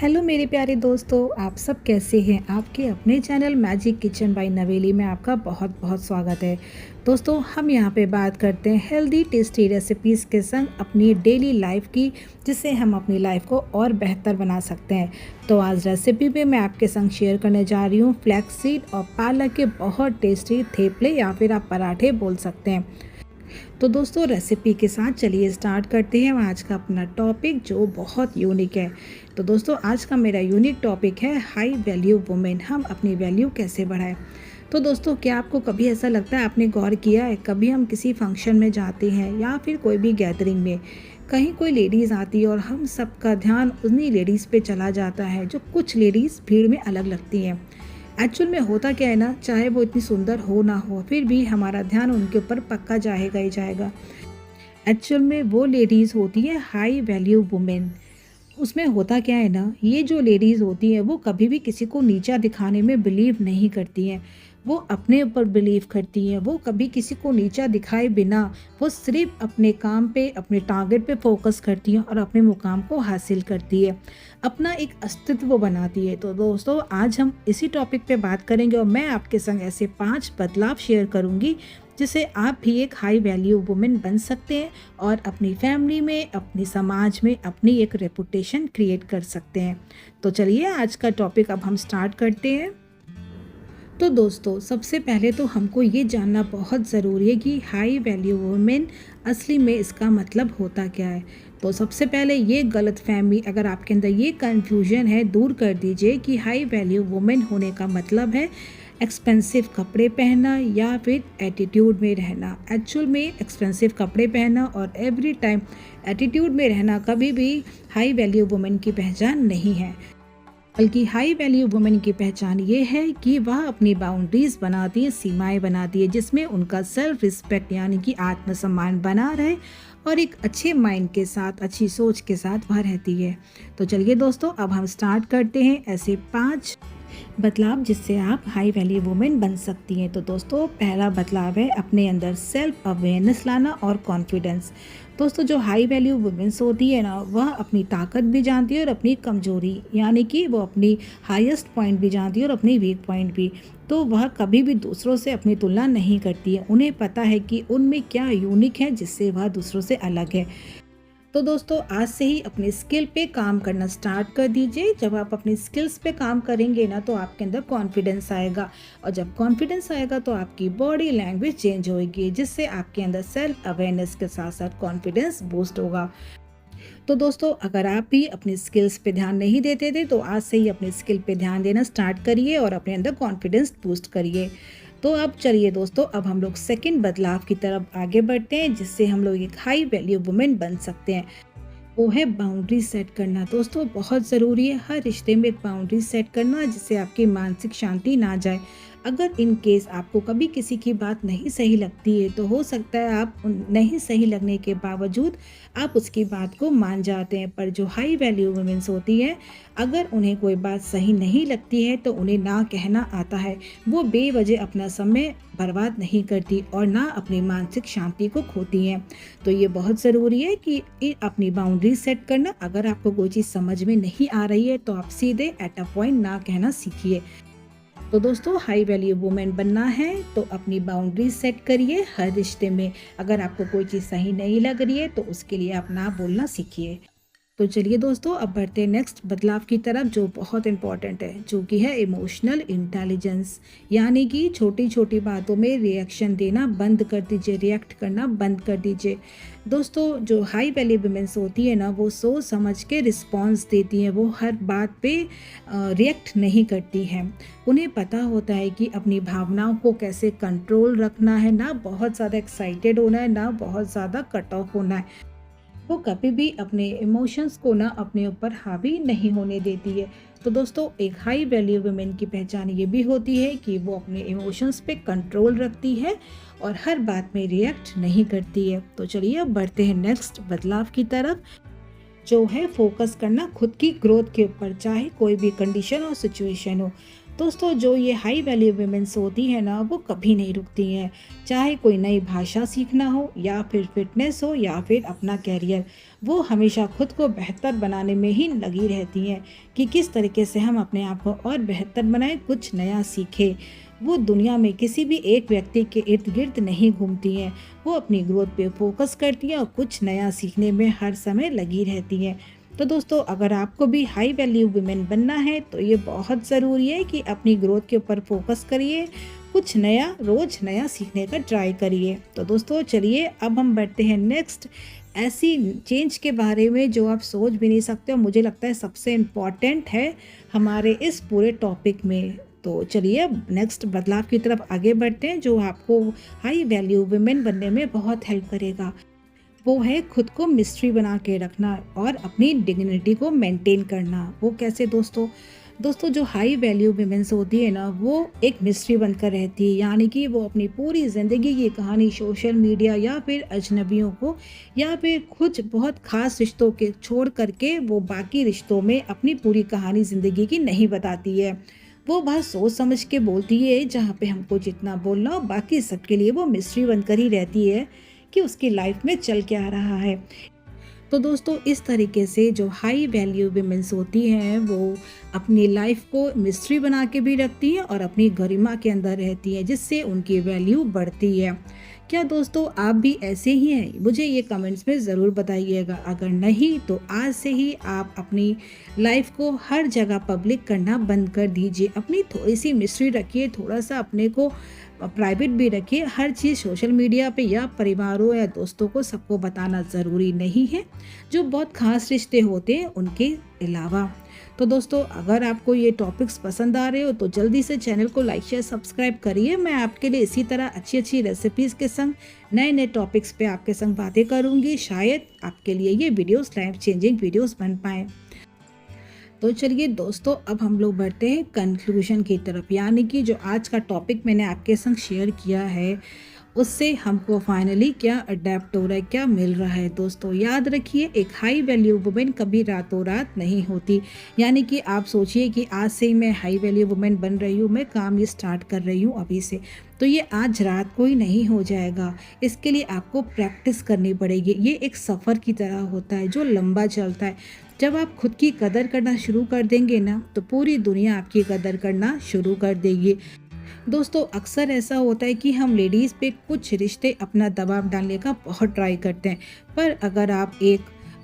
Hello मेरे प्यारे दोस्तों, आप सब कैसे हैं। आपके अपने चैनल मैजिक किचन बाय नवेली में आपका बहुत बहुत स्वागत है। दोस्तों, हम यहाँ पे बात करते हैं हेल्दी टेस्टी रेसिपीज़ के संग अपनी डेली लाइफ की, जिससे हम अपनी लाइफ को और बेहतर बना सकते हैं। तो आज रेसिपी में मैं आपके संग शेयर करने जा रही हूँ फ्लैक्स सीड और पालक के बहुत टेस्टी थेपले या फिर आप पराठे बोल सकते हैं। तो दोस्तों, रेसिपी के साथ चलिए स्टार्ट करते हैं आज का अपना टॉपिक जो बहुत यूनिक है। तो दोस्तों, आज का मेरा यूनिक टॉपिक है हाई वैल्यू वुमेन, हम अपनी वैल्यू कैसे बढ़ाएं। तो दोस्तों, क्या आपको कभी ऐसा लगता है, आपने गौर किया है, कभी हम किसी फंक्शन में जाते हैं या फिर कोई भी गैदरिंग में, कहीं कोई लेडीज़ आती है और हम सबका ध्यान उन्हीं लेडीज़ पे चला जाता है जो कुछ लेडीज़ भीड़ में अलग लगती हैं। एक्चुअल में होता क्या है ना, चाहे वो इतनी सुंदर हो ना हो, फिर भी हमारा ध्यान उनके ऊपर पक्का जाएगा ही जाएगा। एक्चुअल में वो लेडीज़ होती है हाई वैल्यू वुमेन। उसमें होता क्या है ना, ये जो लेडीज़ होती हैं वो कभी भी किसी को नीचा दिखाने में बिलीव नहीं करती हैं। वो अपने ऊपर बिलीव करती हैं, वो कभी किसी को नीचा दिखाए बिना वो सिर्फ अपने काम पे, अपने टारगेट पे फोकस करती हैं और अपने मुकाम को हासिल करती है, अपना एक अस्तित्व बनाती है। तो दोस्तों, आज हम इसी टॉपिक पे बात करेंगे और मैं आपके संग ऐसे 5 बदलाव शेयर करूँगी जिससे आप भी एक हाई वैल्यू वुमेन बन सकते हैं और अपनी फैमिली में, अपने समाज में अपनी एक रेपुटेशन क्रिएट कर सकते हैं। तो चलिए आज का टॉपिक अब हम स्टार्ट करते हैं। तो दोस्तों, सबसे पहले तो हमको ये जानना बहुत ज़रूरी है कि हाई वैल्यू वुमेन असली में इसका मतलब होता क्या है। तो सबसे पहले ये गलतफहमी, अगर आपके अंदर ये कन्फ्यूजन है, दूर कर दीजिए कि हाई वैल्यू वुमेन होने का मतलब है एक्सपेंसिव कपड़े पहनना या फिर एटीट्यूड में रहना। एक्चुअल में एक्सपेंसिव कपड़े पहनना और एवरी टाइम एटीट्यूड में रहना कभी भी हाई वैल्यू वुमेन की पहचान नहीं है। बल्कि हाई वैल्यू वुमेन की पहचान ये है कि वह अपनी बाउंड्रीज बनाती है, सीमाएं बनाती है, जिसमें उनका सेल्फ रिस्पेक्ट यानी कि आत्मसम्मान बना रहे और एक अच्छे माइंड के साथ, अच्छी सोच के साथ वह रहती है। तो चलिए दोस्तों, अब हम स्टार्ट करते हैं ऐसे 5 बदलाव जिससे आप हाई वैल्यू वुमेन बन सकती हैं। तो दोस्तों, पहला बदलाव है अपने अंदर सेल्फ अवेयरनेस लाना और कॉन्फिडेंस। दोस्तों, जो हाई वैल्यू वुमेन्स होती है ना, वह अपनी ताकत भी जानती है और अपनी कमजोरी, यानी कि वो अपनी हाईएस्ट पॉइंट भी जानती है और अपनी वीक पॉइंट भी। तो वह कभी भी दूसरों से अपनी तुलना नहीं करती है। उन्हें पता है कि उनमें क्या यूनिक है जिससे वह दूसरों से अलग है। तो दोस्तों, आज से ही अपने स्किल पे काम करना स्टार्ट कर दीजिए। जब आप अपनी स्किल्स पे काम करेंगे ना, तो आपके अंदर कॉन्फिडेंस आएगा और जब कॉन्फिडेंस आएगा तो आपकी बॉडी लैंग्वेज चेंज होगी, जिससे आपके अंदर सेल्फ अवेयरनेस के साथ साथ कॉन्फिडेंस बूस्ट होगा। तो दोस्तों, अगर आप भी अपनी स्किल्स पे ध्यान नहीं देते थे तो आज से ही अपनी स्किल पे ध्यान देना स्टार्ट करिए और अपने अंदर कॉन्फिडेंस बूस्ट करिए। तो अब चलिए दोस्तों, अब हम लोग सेकंड बदलाव की तरफ आगे बढ़ते हैं जिससे हम लोग एक हाई वैल्यू वुमेन बन सकते हैं। वो है बाउंड्री सेट करना। दोस्तों, बहुत ज़रूरी है हर रिश्ते में एक बाउंड्री सेट करना जिससे आपकी मानसिक शांति ना जाए। अगर इन केस आपको कभी किसी की बात नहीं सही लगती है तो हो सकता है आप नहीं सही लगने के बावजूद आप उसकी बात को मान जाते हैं। पर जो हाई वैल्यू वुमेन्स होती है, अगर उन्हें कोई बात सही नहीं लगती है तो उन्हें ना कहना आता है। वो बेवजह अपना समय बर्बाद नहीं करती और ना अपनी मानसिक शांति को खोती हैं। तो ये बहुत ज़रूरी है कि अपनी बाउंड्री सेट करना। अगर आपको कोई चीज़ समझ में नहीं आ रही है तो आप सीधे एट अ पॉइंट ना कहना सीखिए। तो दोस्तों, हाई वैल्यू वुमेन बनना है तो अपनी बाउंड्री सेट करिए हर रिश्ते में। अगर आपको कोई चीज़ सही नहीं लग रही है तो उसके लिए आप ना बोलना सीखिए। तो चलिए दोस्तों, अब बढ़ते हैं नेक्स्ट बदलाव की तरफ जो बहुत इंपॉर्टेंट है, जो कि है इमोशनल इंटेलिजेंस। यानी कि छोटी छोटी बातों में रिएक्शन देना बंद कर दीजिए, रिएक्ट करना बंद कर दीजिए। दोस्तों, जो हाई वैल्यू वुमेन्स होती है ना, वो सोच समझ के रिस्पॉन्स देती हैं। वो हर बात पे रिएक्ट नहीं करती हैं। उन्हें पता होता है कि अपनी भावनाओं को कैसे कंट्रोल रखना है, ना बहुत ज़्यादा एक्साइटेड होना है, ना बहुत ज़्यादा कट ऑफ होना है। वो कभी भी अपने इमोशंस को ना अपने ऊपर हावी नहीं होने देती है। तो दोस्तों, एक हाई वैल्यू वुमेन की पहचान ये भी होती है कि वो अपने इमोशंस पे कंट्रोल रखती है और हर बात में रिएक्ट नहीं करती है। तो चलिए अब बढ़ते हैं नेक्स्ट बदलाव की तरफ, जो है फोकस करना खुद की ग्रोथ के ऊपर, चाहे कोई भी कंडीशन और सिचुएशन हो। दोस्तों जो ये हाई वैल्यू वुमेन्स होती हैं ना, वो कभी नहीं रुकती हैं। चाहे कोई नई भाषा सीखना हो या फिर फिटनेस हो या फिर अपना कैरियर, वो हमेशा खुद को बेहतर बनाने में ही लगी रहती हैं कि किस तरीके से हम अपने आप को और बेहतर बनाएं, कुछ नया सीखें। वो दुनिया में किसी भी एक व्यक्ति के इर्द गिर्द नहीं घूमती हैं। वो अपनी ग्रोथ पे फोकस करती हैं और कुछ नया सीखने में हर समय लगी रहती हैं। तो दोस्तों अगर आपको भी हाई वैल्यू वुमेन बनना है तो ये बहुत ज़रूरी है कि अपनी ग्रोथ के ऊपर फोकस करिए, कुछ नया रोज़ नया सीखने का ट्राई करिए। तो दोस्तों चलिए अब हम बढ़ते हैं नेक्स्ट ऐसी चेंज के बारे में जो आप सोच भी नहीं सकते और मुझे लगता है सबसे इम्पॉर्टेंट है हमारे इस पूरे टॉपिक में। तो चलिए अब नेक्स्ट बदलाव की तरफ आगे बढ़ते हैं जो आपको हाई वैल्यू वुमेन बनने में बहुत हेल्प करेगा। वो है खुद को मिस्ट्री बना के रखना और अपनी डिग्निटी को मेंटेन करना। वो कैसे दोस्तों? दोस्तों जो हाई वैल्यू वुमेन्स होती है ना, वो एक मिस्ट्री बनकर रहती है, यानी कि वो अपनी पूरी ज़िंदगी की कहानी सोशल मीडिया या फिर अजनबियों को या फिर कुछ बहुत ख़ास रिश्तों के छोड़ करके वो बाकी रिश्तों में अपनी पूरी कहानी ज़िंदगी की नहीं बताती है। वो बहुत सोच समझ के बोलती है, जहाँ पे हमको जितना बोलना हो, बाकी सबके लिए वो मिस्ट्री बनकर ही रहती है कि उसकी लाइफ में चल क्या रहा है। तो दोस्तों इस तरीके से जो हाई वैल्यू वुमेन्स होती हैं वो अपनी लाइफ को मिस्ट्री बना के भी रखती हैं और अपनी गरिमा के अंदर रहती हैं, जिससे उनकी वैल्यू बढ़ती है। क्या दोस्तों आप भी ऐसे ही हैं? मुझे ये कमेंट्स में ज़रूर बताइएगा। अगर नहीं तो आज से ही आप अपनी लाइफ को हर जगह पब्लिक करना बंद कर दीजिए। अपनी थोड़ी सी मिस्ट्री रखिए, थोड़ा सा अपने को प्राइवेट भी रखिए। हर चीज़ सोशल मीडिया पे या परिवारों या दोस्तों को सबको बताना ज़रूरी नहीं है, जो बहुत ख़ास रिश्ते होते हैं उनके अलावा। तो दोस्तों अगर आपको ये टॉपिक्स पसंद आ रहे हो तो जल्दी से चैनल को लाइक शेयर सब्सक्राइब करिए। मैं आपके लिए इसी तरह अच्छी अच्छी रेसिपीज़ के संग नए नए टॉपिक्स पे आपके संग बातें करूँगी। शायद आपके लिए ये वीडियोस लाइफ चेंजिंग वीडियोस बन पाएँ। तो चलिए दोस्तों अब हम लोग बढ़ते हैं कंक्लूजन की तरफ, यानी कि जो आज का टॉपिक मैंने आपके संग शेयर किया है उससे हमको फाइनली क्या अडेप्ट हो रहा है, क्या मिल रहा है। दोस्तों याद रखिए, एक हाई वैल्यू वुमेन कभी रातों रात नहीं होती। यानी कि आप सोचिए कि आज से ही मैं हाई वैल्यू वुमेन बन रही हूँ, मैं काम ये स्टार्ट कर रही हूँ अभी से, तो ये आज रात को ही नहीं हो जाएगा। इसके लिए आपको प्रैक्टिस करनी पड़ेगी। ये एक सफ़र की तरह होता है जो लंबा चलता है। जब आप खुद की कदर करना शुरू कर देंगे ना, तो पूरी दुनिया आपकी कदर करना शुरू कर देगी। दोस्तों अक्सर ऐसा होता है कि हम लेडीज़ पे कुछ रिश्ते अपना दबाव डालने का बहुत ट्राई करते हैं, पर अगर आप एक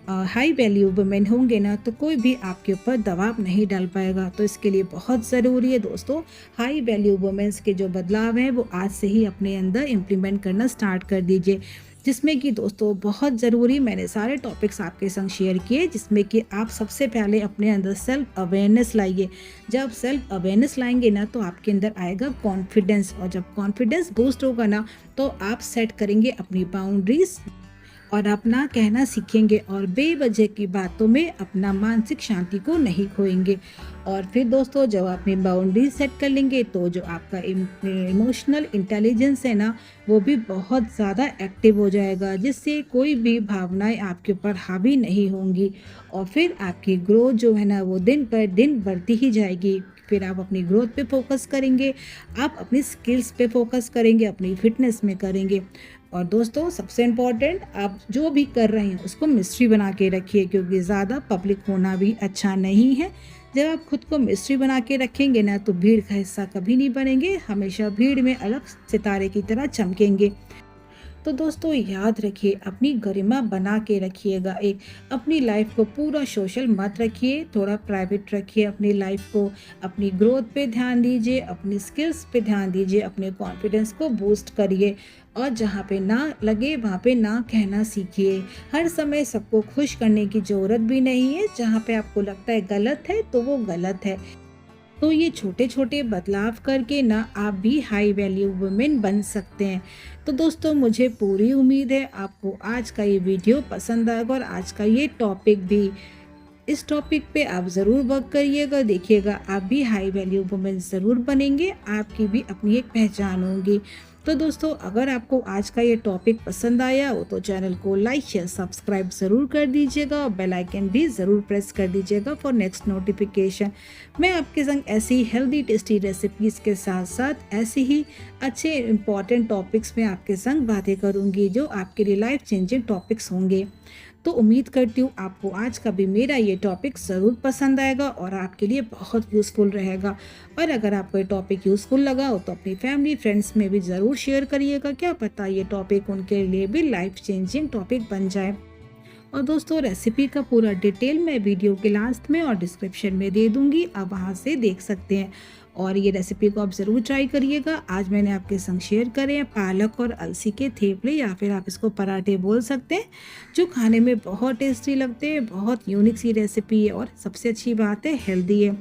हाई वैल्यू वुमेन होंगे ना, तो कोई भी आपके ऊपर दबाव नहीं डाल पाएगा। तो इसके लिए बहुत ज़रूरी है दोस्तों, हाई वैल्यू वुमेन्स के जो बदलाव हैं वो आज से ही अपने अंदर इम्प्लीमेंट करना स्टार्ट कर दीजिए। जिसमें कि दोस्तों बहुत ज़रूरी मैंने सारे टॉपिक्स आपके संग शेयर किए, जिसमें कि आप सबसे पहले अपने अंदर सेल्फ अवेयरनेस लाइए। जब सेल्फ अवेयरनेस लाएंगे ना, तो आपके अंदर आएगा कॉन्फिडेंस, और जब कॉन्फिडेंस बूस्ट होगा ना, तो आप सेट करेंगे अपनी बाउंड्रीज और अपना कहना सीखेंगे और बेवजह की बातों में अपना मानसिक शांति को नहीं खोएंगे। और फिर दोस्तों जब अपनी बाउंड्री सेट कर लेंगे, तो जो आपका इमोशनल इंटेलिजेंस है ना, वो भी बहुत ज़्यादा एक्टिव हो जाएगा, जिससे कोई भी भावनाएं आपके ऊपर हावी नहीं होंगी। और फिर आपकी ग्रोथ जो है ना, वो दिन पर दिन बढ़ती ही जाएगी। फिर आप अपनी ग्रोथ पे फोकस करेंगे, आप अपनी स्किल्स पे फोकस करेंगे, अपनी फिटनेस में करेंगे। और दोस्तों सबसे इम्पॉर्टेंट, आप जो भी कर रहे हैं उसको मिस्ट्री बना के रखिए, क्योंकि ज़्यादा पब्लिक होना भी अच्छा नहीं है। जब आप खुद को मिस्ट्री बना के रखेंगे ना, तो भीड़ का हिस्सा कभी नहीं बनेंगे, हमेशा भीड़ में अलग सितारे की तरह चमकेंगे। तो दोस्तों याद रखिए, अपनी गरिमा बना के रखिएगा। एक अपनी लाइफ को पूरा सोशल मत रखिए, थोड़ा प्राइवेट रखिए अपनी लाइफ को। अपनी ग्रोथ पे ध्यान दीजिए, अपनी स्किल्स पे ध्यान दीजिए, अपने कॉन्फिडेंस को बूस्ट करिए। और जहाँ पे ना लगे वहाँ पे ना कहना सीखिए। हर समय सबको खुश करने की ज़रूरत भी नहीं है। जहाँ पे आपको लगता है गलत है, तो वो गलत है। तो ये छोटे छोटे बदलाव करके ना आप भी हाई वैल्यू वुमेन बन सकते हैं। तो दोस्तों मुझे पूरी उम्मीद है आपको आज का ये वीडियो पसंद आएगा और आज का ये टॉपिक भी। इस टॉपिक पे आप ज़रूर वर्क करिएगा, देखिएगा आप भी हाई वैल्यू वुमेन ज़रूर बनेंगे, आपकी भी अपनी एक पहचान होगी। तो दोस्तों अगर आपको आज का ये टॉपिक पसंद आया हो तो चैनल को लाइक शेयर सब्सक्राइब ज़रूर कर दीजिएगा और बेल आइकन भी ज़रूर प्रेस कर दीजिएगा फॉर नेक्स्ट नोटिफिकेशन। मैं आपके संग ऐसी हेल्दी टेस्टी रेसिपीज़ के साथ साथ ऐसे ही अच्छे इंपॉर्टेंट टॉपिक्स में आपके संग बातें करूँगी जो आपके लिए लाइफ चेंजिंग टॉपिक्स होंगे। तो उम्मीद करती हूँ आपको आज का भी मेरा ये टॉपिक ज़रूर पसंद आएगा और आपके लिए बहुत यूज़फुल रहेगा। और अगर आपको ये टॉपिक यूज़फुल लगा हो तो अपनी फैमिली फ्रेंड्स में भी ज़रूर शेयर करिएगा, क्या पता ये टॉपिक उनके लिए भी लाइफ चेंजिंग टॉपिक बन जाए। और दोस्तों रेसिपी का पूरा डिटेल मैं वीडियो के लास्ट में और डिस्क्रिप्शन में दे दूंगी, आप वहां से देख सकते हैं। और ये रेसिपी को आप ज़रूर ट्राई करिएगा। आज मैंने आपके संग शेयर करे हैं पालक और अलसी के थेपले, या फिर आप इसको पराठे बोल सकते हैं, जो खाने में बहुत टेस्टी लगते हैं। बहुत यूनिक सी रेसिपी है और सबसे अच्छी बात है हेल्दी है।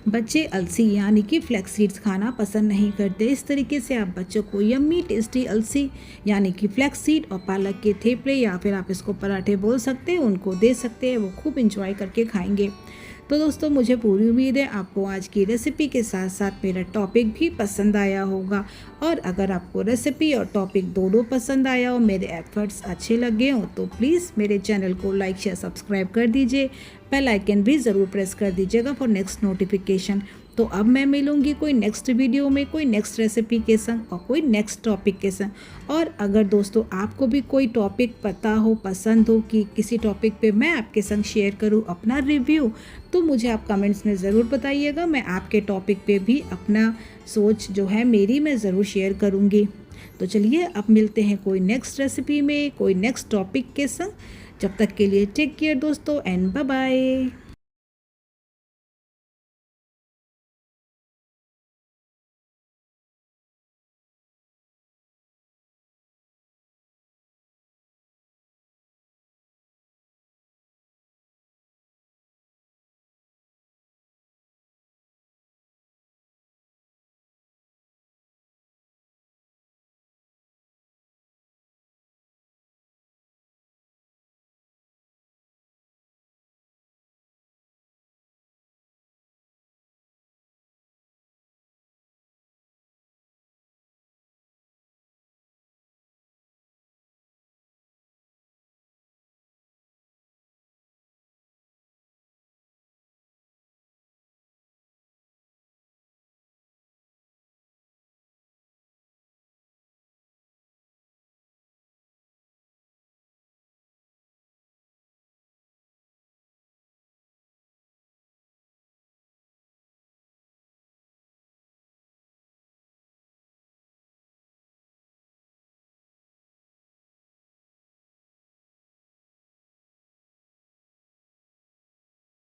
बच्चे अलसी यानी कि फ्लैक्स सीड्स खाना पसंद नहीं करते। इस तरीके से आप बच्चों को यम्मी टेस्टी अलसी यानी कि फ्लैक्स सीड और पालक के थेपले, या फिर आप इसको पराठे बोल सकते हैं, उनको दे सकते हैं। वो खूब इंजॉय करके खाएंगे। तो दोस्तों मुझे पूरी उम्मीद है आपको आज की रेसिपी के साथ साथ मेरा टॉपिक भी पसंद आया होगा। और अगर आपको रेसिपी और टॉपिक दोनों पसंद आया हो, मेरे एफर्ट्स अच्छे लगे हों, तो प्लीज़ मेरे चैनल को लाइक शेयर सब्सक्राइब कर दीजिए। बेल आइकन भी ज़रूर प्रेस कर दीजिएगा फॉर नेक्स्ट नोटिफिकेशन। तो अब मैं मिलूंगी कोई नेक्स्ट वीडियो में कोई नेक्स्ट रेसिपी के संग और कोई नेक्स्ट टॉपिक के संग। और अगर दोस्तों आपको भी कोई टॉपिक पता हो, पसंद हो कि किसी टॉपिक पे मैं आपके संग शेयर करूं अपना रिव्यू, तो मुझे आप कमेंट्स में ज़रूर बताइएगा। मैं आपके टॉपिक पे भी अपना सोच जो है मेरी मैं ज़रूर शेयर करूँगी। तो चलिए अब मिलते हैं कोई नेक्स्ट रेसिपी में कोई नेक्स्ट टॉपिक के संग। जब तक के लिए टेक केयर दोस्तों एंड बाय बाय।